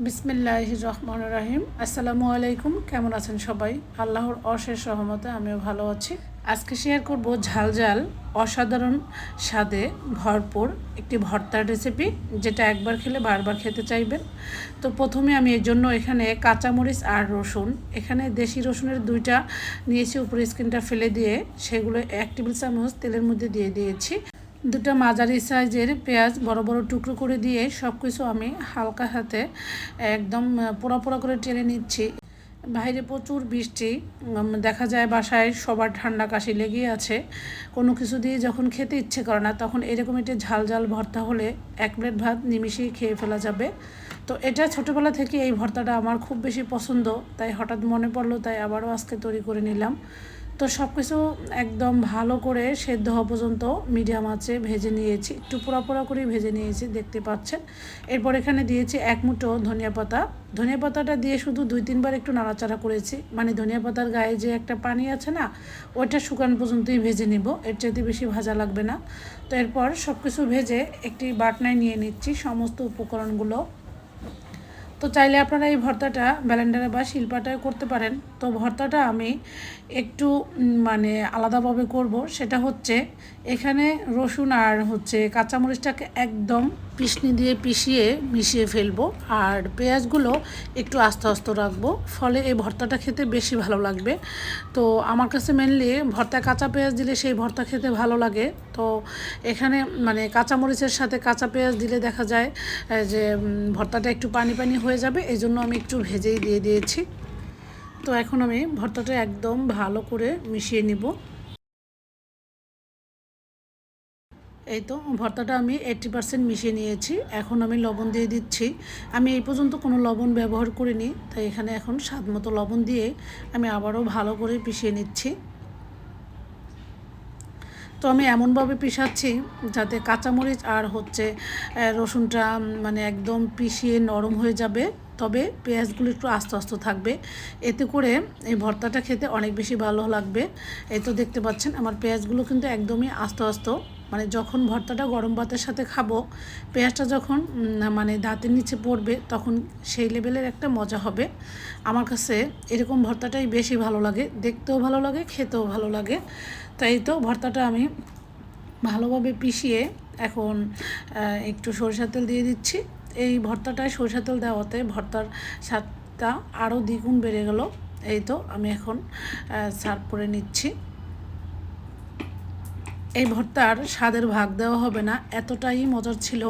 বিসমিল্লাহির রহমানির রহিম। আসসালামু আলাইকুম। কেমন আছেন সবাই? আল্লাহর অশেষ রহমতে আমিও ভালো আছি। আজকে শেয়ার করব ঝাল ঝাল অসাধারণ স্বাদে ভরপুর একটি ভর্তার রেসিপি, যেটা একবার খেলে বারবার খেতে চাইবেন। তো প্রথমে আমি এর জন্য এখানে কাঁচামরিচ আর রসুন, এখানে দেশি রসুনের 2টা নিয়েছি, উপরে স্কিনটা ফেলে দিয়ে সেগুলো 1 টেবিল চামচ তেলের মধ্যে দিয়ে দিয়েছি। 2টা মাঝারি সাইজের পেঁয়াজ বড় বড় টুকরো করে দিয়ে সব কিছু আমি হালকা হাতে একদম পোড়া পোড়া করে টেনে নিচ্ছি। বাইরে প্রচুর বৃষ্টি, দেখা যায় বাসায় সবার ঠান্ডা কাশি লেগেই আছে। কোনো কিছু দিয়ে যখন খেতে ইচ্ছে করে না, তখন এরকম একটি ঝাল ঝাল ভর্তা হলে 1 প্লেট ভাত নিমিশেই খেয়ে ফেলা যাবে। তো এটা ছোটোবেলা থেকে এই ভর্তাটা আমার খুব বেশি পছন্দ, তাই হঠাৎ মনে পড়লো, তাই আবারও আজকে তৈরি করে নিলাম। তো সব কিছু একদম ভালো করে সেদ্ধ হওয়া পর্যন্ত মিডিয়াম আঁচে ভেজে নিয়েছি, একটু পোড়া পোড়া করে ভেজে নিয়েছি, দেখতে পাচ্ছেন। এরপর এখানে দিয়েছি 1 মুঠো ধনিয়া পাতা। ধনিয়া পাতাটা দিয়ে শুধু 2-3 বার একটু নাড়াচাড়া করেছি, মানে ধনিয়া পাতার গায়ে যে একটা পানি আছে না, ওইটা শুকানো পর্যন্তই ভেজে নেব, এর চাইতে বেশি ভাজা লাগবে না। তো এরপর সব কিছু ভেজে একটি বাটনায় নিয়ে নিচ্ছি সমস্ত উপকরণগুলো। তো চাইলে আপনারা এই ভর্তাটা ব্লেন্ডারে বা শিলপাটায় করতে পারেন। তো ভর্তাটা আমি একটু মানে আলাদাভাবে করব, সেটা হচ্ছে এখানে রসুন আর কাঁচামরিচটাকে একদম পিষনি দিয়ে পিষিয়ে মিশিয়ে ফেলবো, আর পেঁয়াজগুলো একটু আস্তে আস্তে রাখবো, ফলে এই ভর্তাটা খেতে বেশি ভালো লাগবে। তো আমার কাছে মেনলি ভর্তা কাঁচা পেঁয়াজ দিলে সেই ভর্তা খেতে ভালো লাগে। তো এখানে মানে কাঁচামরিচের সাথে কাঁচা পেঁয়াজ দিলে দেখা যায় যে ভর্তাটা একটু পানি পানি হয়ে যাবে, এই জন্য আমি একটু ভেজেই দিয়ে দিয়েছি। তো এখন আমি ভর্তাটা একদম ভালো করে মিশিয়ে নিব। এই তো ভর্তাটা আমি 80% মিশিয়ে নিয়েছি। এখন আমি লবণ দিয়ে দিচ্ছি। আমি এই পর্যন্ত কোনো লবণ ব্যবহার করিনি, তাই এখানে এখন স্বাদ মতো লবণ দিয়ে আমি আবারও ভালো করে পিষিয়ে নিচ্ছি। তো আমি এমনভাবে পিষাচ্ছি যাতে কাঁচামরিচ আর রসুনটা মানে একদম পিষিয়ে নরম হয়ে যাবে, তবে পেঁয়াজগুলো একটু আস্তে আস্তে থাকবে, এতে করে এই ভর্তাটা খেতে অনেক বেশি ভালো লাগবে। এই তো দেখতে পাচ্ছেন আমার পেঁয়াজগুলো কিন্তু একদমই আস্তে আস্তে, মানে যখন ভর্তাটা গরম ভাতের সাথে খাবো, পেঁয়াজটা যখন মানে দাঁতের নিচে পড়বে, তখন সেই লেভেলের একটা মজা হবে। আমার কাছে এরকম ভর্তাটাই বেশি ভালো লাগে, দেখতেও ভালো লাগে, খেতেও ভালো লাগে। তাই তো ভর্তাটা আমি ভালোভাবে পিষিয়ে এখন একটু সরিষার তেল দিয়ে দিচ্ছি। এই ভর্তাটায় সরিষার তেল দেওয়াতে ভর্তার স্বাদটা আরও দ্বিগুণ বেড়ে গেল। এই তো আমি এখন সার্ভ করে নিচ্ছি। এই ভর্তার স্বাদের ভাগ দেওয়া হবে না, এতটাই মজার ছিল।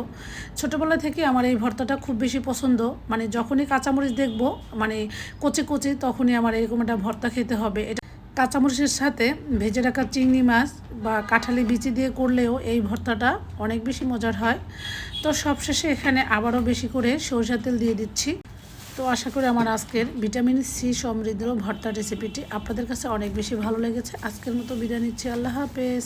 ছোটোবেলা থেকে আমার এই ভর্তাটা খুব বেশি পছন্দ, মানে যখনই কাঁচামরিচ দেখব, মানে কচি কচি, তখনই আমার এরকম একটা ভর্তা খেতে হবে। এটা কাঁচামরিচের সাথে ভেজে রাখা চিংড়ি মাছ বা কাঁঠালি বিচি দিয়ে করলেও এই ভর্তাটা অনেক বেশি মজার হয়। তো সবশেষে এখানে আবারও বেশি করে সরিষার তেল দিয়ে দিচ্ছি। তো আশা করি আমার আজকের ভিটামিন সি সমৃদ্ধ ভর্তা রেসিপিটি আপনাদের কাছে অনেক বেশি ভালো লেগেছে। আজকের মতো বিদায় নিচ্ছি। আল্লাহ হাফেজ।